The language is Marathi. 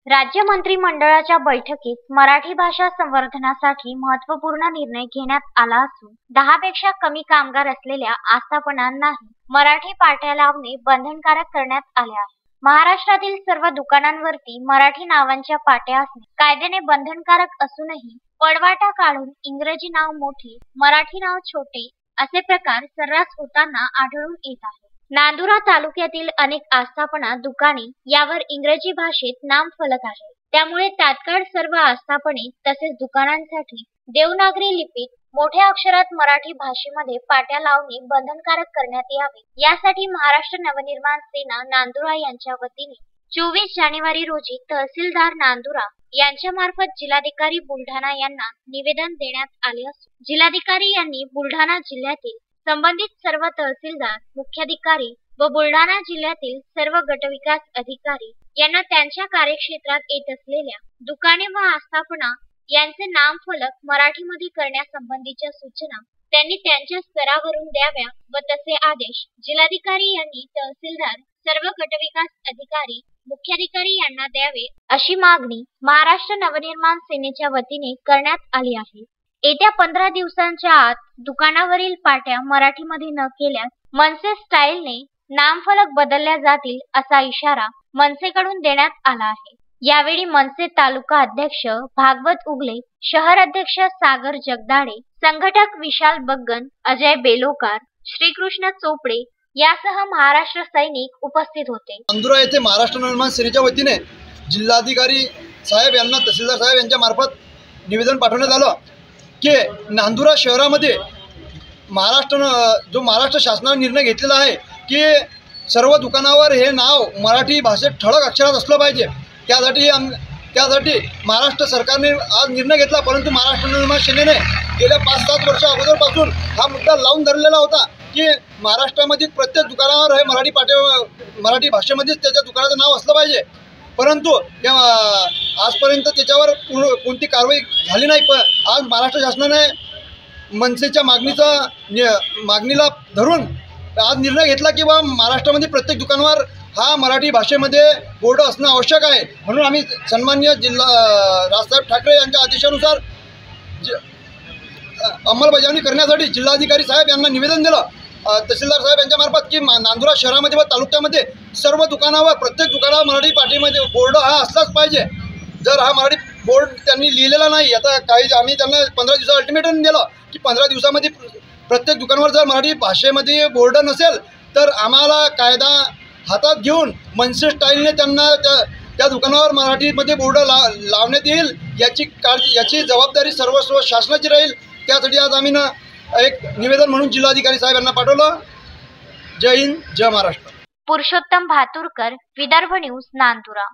राज्य मंत्रिमंडळाच्या बैठकीत मराठी भाषा संवर्धनासाठी महत्त्वपूर्ण निर्णय घेण्यात आला असून 10 पेक्षा कमी कामगार असलेल्या आस्थापनांनाही मराठी पाट्या लावणे बंधनकारक करण्यात आले आहे। महाराष्ट्रातील सर्व दुकानांवरती मराठी नावांच्या पाट्या असणे कायद्याने बंधनकारक असूनही पळवाटा काढून इंग्रजी नाव मोठे, मराठी नाव छोटे असे प्रकार सर्रास होताना आढळून येत आहे। नांदुरा तालुक्यातील अनेक आस्थापना, दुकाने यावर इंग्रजी भाषेत नामफलक आहे। त्यामुळे तात्काळ सर्व आस्थापने तसेच दुकानांसाठी देवनागरी लिपीत मोठ्या अक्षरात मराठी भाषेमध्ये पाट्या लावणे बंधनकारक करण्यात यावे, यासाठी महाराष्ट्र नवनिर्माण सेना नांदुरा यांच्या वतीने 24 जानेवारी रोजी तहसीलदार नांदुरा यांच्या मार्फत जिल्हाधिकारी बुलढाणा यांना निवेदन देण्यात आले असून जिल्हाधिकारी यांनी बुलढाणा जिल्ह्यातील संबंधित सर्व तहसीलदार, मुख्याधिकारी व बुलढाणा जिल्ह्यातील सर्व गटविकास अधिकारी यांना त्यांच्या कार्यक्षेत्रात येत असलेल्या दुकाने व आस्थापना यांचे नामफलक मराठीमध्ये करण्यासंबंधीच्या सूचना त्यांनी त्यांच्या स्तरावरून द्याव्या व तसे आदेश जिल्हाधिकारी यांनी तहसीलदार, सर्व गटविकास अधिकारी, मुख्याधिकारी यांना द्यावे अशी मागणी महाराष्ट्र नवनिर्माण सेनेच्या वतीने करण्यात आली आहे। येत्या 15 दिवसांच्या आत दुकानावरील पाट्या मराठीमध्ये न केल्यास मनसे स्टाईलने नामफलक बदलल्या जातील असा इशारा मनसेकडून देण्यात आला आहे। यावेळी मनसे तालुका अध्यक्ष भागवत उगले, शहर अध्यक्ष सागर जगदाळे, संघटक विशाल बग्गन, अजय बेलोकार, श्रीकृष्ण चोपडे यासह महाराष्ट्र सैनिक उपस्थित होते। नांदुरा येथे महाराष्ट्र नवनिर्माण सेनेच्या वतीने जिल्हाधिकारी साहेब यांना तहसीलदार साहेब यांच्या मार्फत निवेदन पाठवण्यात आलं की नांदुरा शहरामध्ये महाराष्ट्र शासनाने निर्णय घेतलेला आहे की सर्व दुकानावर हे नाव मराठी भाषेत ठळक अक्षरात असलं पाहिजे। त्यासाठी महाराष्ट्र सरकारने आज निर्णय घेतला, परंतु महाराष्ट्र नवनिर्माण सेनेने गेल्या 5-7 वर्षा अगोदरपासून हा मुद्दा लावून धरलेला होता की महाराष्ट्रामध्ये प्रत्येक दुकानावर हे मराठी भाषेमध्येच त्याच्या दुकानाचं नाव असलं पाहिजे, परंतु आजपर्यंत त्याच्यावर कोणती कारवाई झाली नाही। पण आज महाराष्ट्र शासनाने मनसेच्या मागणीला धरून आज निर्णय घेतला की बा महाराष्ट्रामध्ये प्रत्येक दुकानावर हा मराठी भाषेमध्ये बोर्ड असणं आवश्यक आहे। म्हणून आम्ही सन्माननीय राजसाहेब ठाकरे यांच्या आदेशानुसार अंमलबजावणी करण्यासाठी जिल्हाधिकारी साहेब यांना निवेदन दिलं तहसीलदार साहेब यांच्या मार्फत की नांदुरा शहरामध्ये व तालुक्यामध्ये सर्व दुकानावर प्रत्येक दुकानावर मराठी पाटीमध्ये बोर्ड हा असलाच पाहिजे। जर हा मराठी बोर्ड त्यांनी लिहिलेला नाही, आता आम्ही त्यांना 15 दिवसा अल्टिमेटम दिलं की 15 दिवसामध्ये प्रत्येक दुकानावर जर मराठी भाषेमध्ये बोर्ड नसेल तर आम्हाला कायदा हातात घेऊन मनसे स्टाईलने त्यांना त्या दुकानावर मराठीमध्ये बोर्ड लावण्यात येईल, याची जबाबदारी सर्वस्व शासनाची राहील। त्यासाठी आज आम्ही एक निवेदन म्हणून जिल्हाधिकारी साहेब यांना पाठवलं। जय हिंद, जय महाराष्ट्र। पुरुषोत्तम भातुरकर, विदर्भ न्यूज, नांदुरा।